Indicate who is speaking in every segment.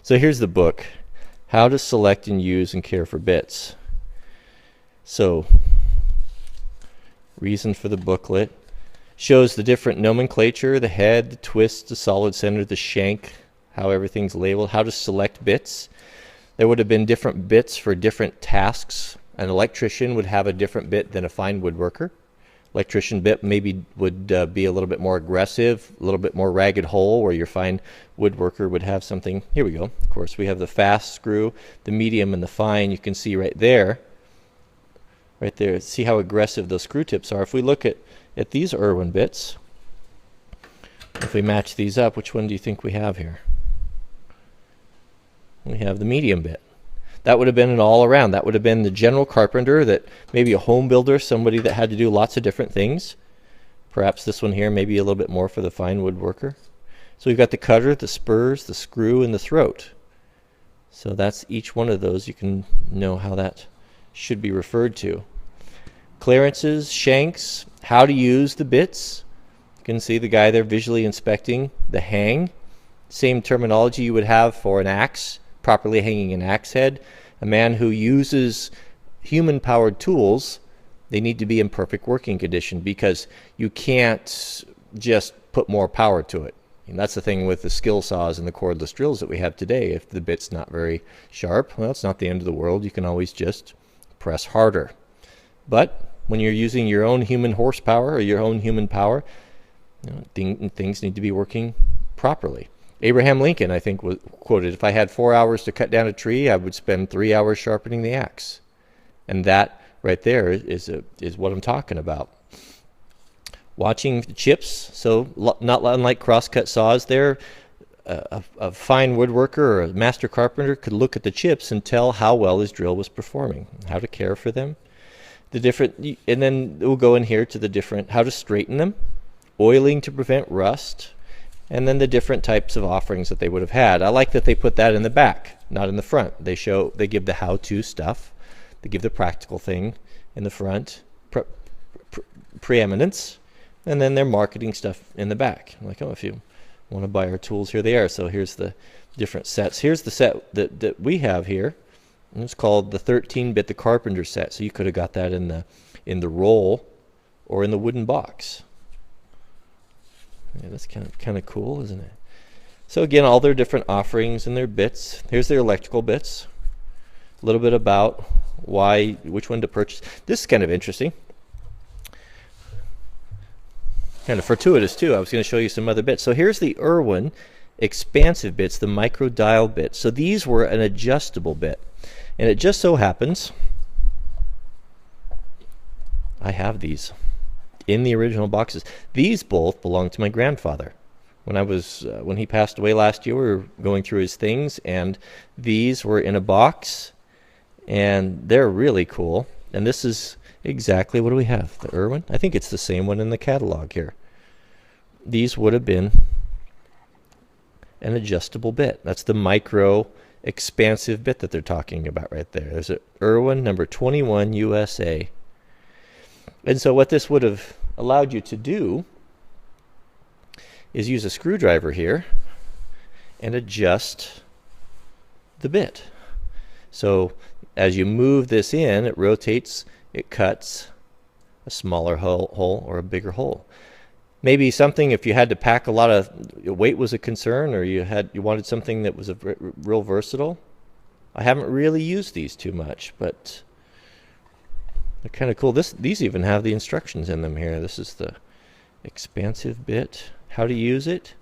Speaker 1: So here's the book, How to Select and Use and Care for Bits. So, reason for the booklet. Shows the different nomenclature, the head, the twist, the solid center, the shank, how everything's labeled, how to select bits. There would have been different bits for different tasks. An electrician would have a different bit than a fine woodworker. Electrician bit maybe would be a little bit more aggressive, a little bit more ragged hole, where your fine woodworker would have something. Here we go. Of course, we have the fast screw, the medium, and the fine. You can see right there. Right there. See how aggressive those screw tips are. If we look at these Irwin bits, if we match these up, which one do you think we have here? We have the medium bit. That would have been an all-around. That would have been the general carpenter, that maybe a home builder, somebody that had to do lots of different things. Perhaps this one here, maybe a little bit more for the fine woodworker. So we've got the cutter, the spurs, the screw, and the throat. So that's each one of those. You can know how that should be referred to. Clearances, shanks, how to use the bits. You can see the guy there visually inspecting the hang. Same terminology you would have for an axe, properly hanging an axe head. A man who uses human-powered tools, they need to be in perfect working condition, because you can't just put more power to it. And that's the thing with the skill saws and the cordless drills that we have today. If the bit's not very sharp, well, it's not the end of the world. You can always just press harder. But when you're using your own human horsepower or your own human power, things need to be working properly. Abraham Lincoln, I think, was quoted, "If I had 4 hours to cut down a tree, I would spend 3 hours sharpening the axe." And that right there is what I'm talking about. Watching the chips, so not unlike crosscut saws there, a fine woodworker or a master carpenter could look at the chips and tell how well his drill was performing, how to care for them. The different, and then we'll go in here to the different, how to straighten them, oiling to prevent rust, and then the different types of offerings that they would have had. I like that they put that in the back, not in the front. They give the how-to stuff. They give the practical thing in the front, preeminence, and then their marketing stuff in the back. Like, oh, if you want to buy our tools, here they are. So here's the different sets. Here's the set that we have here. And it's called the 13-bit, the carpenter set. So you could have got that in the roll or in the wooden box. Yeah, that's kind of cool, isn't it? So again, all their different offerings and their bits. Here's their electrical bits. A little bit about which one to purchase. This is kind of interesting. Kind of fortuitous too. I was going to show you some other bits. So here's the Irwin expansive bits, the micro dial bits. So these were an adjustable bit. And it just so happens I have these in the original boxes. These both belong to my grandfather. When he passed away last year, we were going through his things, and these were in a box, and they're really cool. And this is exactly, what do we have? The Irwin? I think it's the same one in the catalog here. These would have been an adjustable bit. That's the micro expansive bit that they're talking about right there. There's an Irwin number 21 USA. And so what this would have allowed you to do is use a screwdriver here and adjust the bit. So as you move this in, it rotates, it cuts a smaller hole or a bigger hole. Maybe something, if you had to pack a lot of weight was a concern, or you wanted something that was real versatile. I haven't really used these too much, but they're kind of cool. These even have the instructions in them here. This is the expansive bit, how to use it.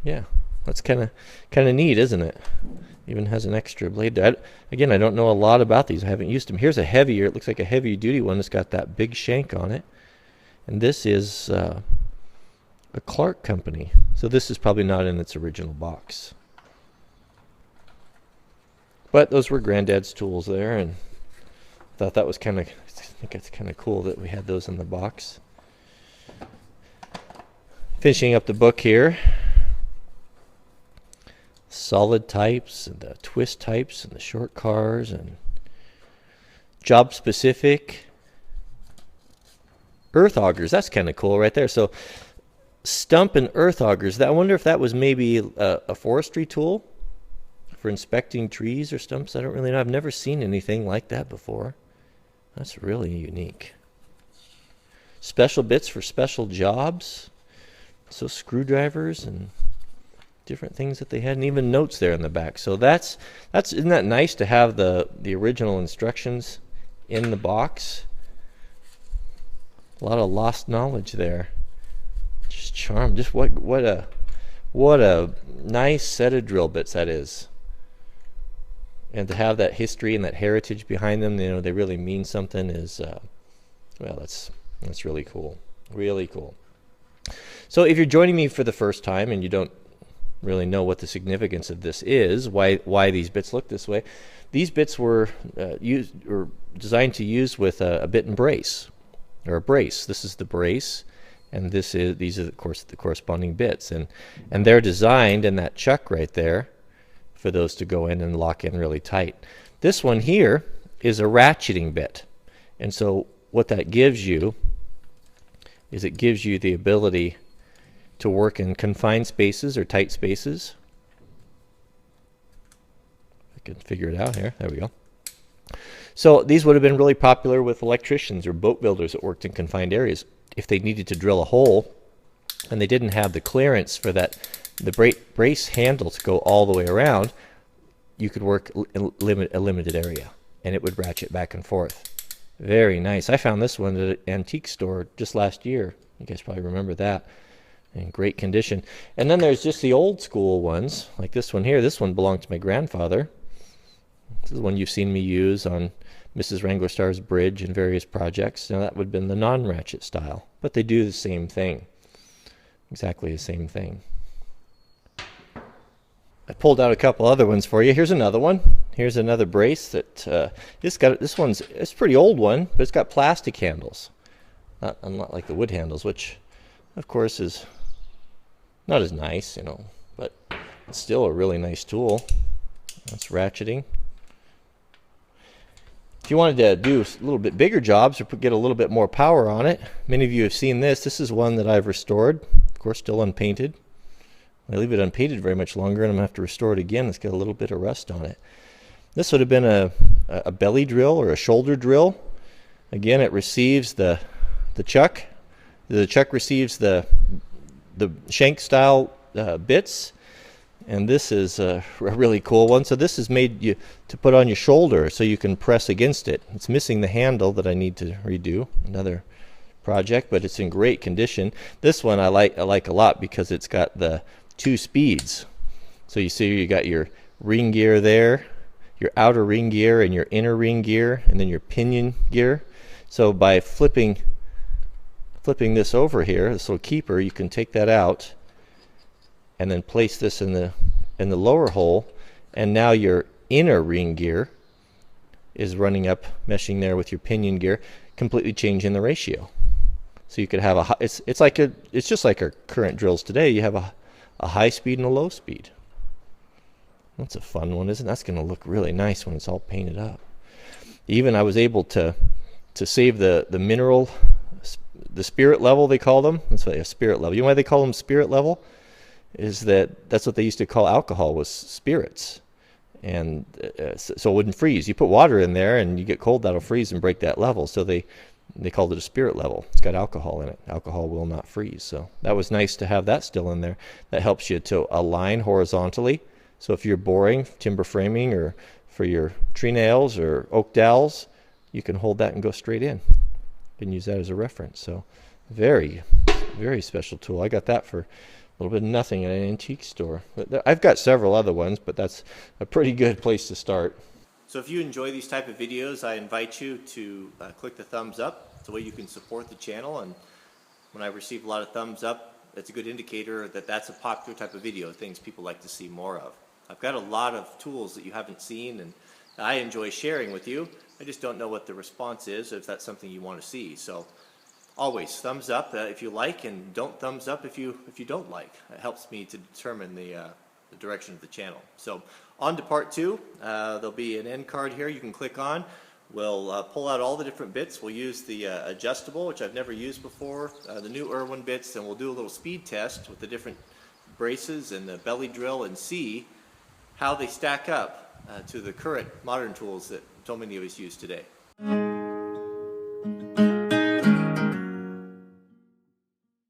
Speaker 1: Yeah, that's kind of neat, isn't it? Even has an extra blade. Again, I don't know a lot about these. I haven't used them. Here's a heavier, it looks like a heavy duty one. It's got that big shank on it. And this is a Clark company. So this is probably not in its original box. But those were Granddad's tools there, and I thought that was I think it's kind of cool that we had those in the box. Finishing up the book here. Solid types and the twist types and the short cars and job specific earth augers. That's kind of cool right there. So stump and earth augers. I wonder if that was maybe a forestry tool for inspecting trees or stumps. I don't really know. I've never seen anything like that before. That's really unique. Special bits for special jobs. So screwdrivers and different things that they had, and even notes there in the back. So that's isn't that nice to have the original instructions in the box? A lot of lost knowledge there. Just charm. Just what a nice set of drill bits that is. And to have that history and that heritage behind them, you know, they really mean something, is well, that's really cool. Really cool. So if you're joining me for the first time and you don't really know what the significance of this is, why these bits look this way, these bits were designed to use with a bit and brace, or a brace. This is the brace, and these are of course the corresponding bits, and they're designed in that chuck right there for those to go in and lock in really tight. This one here is a ratcheting bit, and so what that gives you is it gives you the ability to work in confined spaces or tight spaces. I can figure it out here. There we go. So these would have been really popular with electricians or boat builders that worked in confined areas. If they needed to drill a hole and they didn't have the clearance for the brace handle to go all the way around, you could work in a limited area, and it would ratchet back and forth. Very nice. I found this one at an antique store just last year. You guys probably remember that. In great condition. And then there's just the old school ones, like this one here. This one belonged to my grandfather. This is one you've seen me use on Mrs. Wranglerstar's bridge and various projects. Now that would have been the non-ratchet style, but they do the same thing. Exactly the same thing. I pulled out a couple other ones for you. Here's another one. Here's another brace that it's a pretty old one, but it's got plastic handles. Not like the wood handles, which of course is not as nice, you know, but it's still a really nice tool. That's ratcheting. If you wanted to do a little bit bigger jobs or get a little bit more power on it, many of you have seen this. This is one that I've restored, of course still unpainted. I leave it unpainted very much longer and I'm going to have to restore it again. It's got a little bit of rust on it. This would have been a belly drill or a shoulder drill. Again, it receives the chuck. The chuck receives the shank style bits, and this is a really cool one. So this is made to put on your shoulder so you can press against it. It's missing the handle that I need to redo. Another project, but it's in great condition. This one I like a lot because it's got the 2 speeds. So you see you got your ring gear there, your outer ring gear and your inner ring gear, and then your pinion gear. So by flipping this over here, this little keeper, you can take that out and then place this in the lower hole, and now your inner ring gear is running up, meshing there with your pinion gear, completely changing the ratio. So you could have it's just like our current drills today. You have a high speed and a low speed. That's a fun one, isn't it? That's going to look really nice when it's all painted up. Even I was able to save the mineral, the spirit level, they call them. That's what a spirit level. You know why they call them spirit level? Is that's what they used to call alcohol, was spirits. And so it wouldn't freeze. You put water in there and you get cold, that'll freeze and break that level. So they called it a spirit level. It's got alcohol in it. Alcohol will not freeze. So that was nice to have that still in there. That helps you to align horizontally. So if you're boring timber framing or for your tree nails or oak dowels, you can hold that and go straight in. You can use that as a reference. So very, very special tool. I got that for a little bit of nothing at an antique store. I've got several other ones, but that's a pretty good place to start. So if you enjoy these type of videos, I invite you to click the thumbs up. It's a way you can support the channel, and when I receive a lot of thumbs up, it's a good indicator that that's a popular type of video, things people like to see more of. I've got a lot of tools that you haven't seen and I enjoy sharing with you. I just don't know what the response is, if that's something you want to see. So always thumbs up if you like, and don't thumbs up if you don't like. It helps me to determine the direction of the channel. So on to part 2. There'll be an end card here you can click on. We'll pull out all the different bits. We'll use the adjustable, which I've never used before, the new Irwin bits, and we'll do a little speed test with the different braces and the belly drill and see how they stack up to the current modern tools that so many of us use today.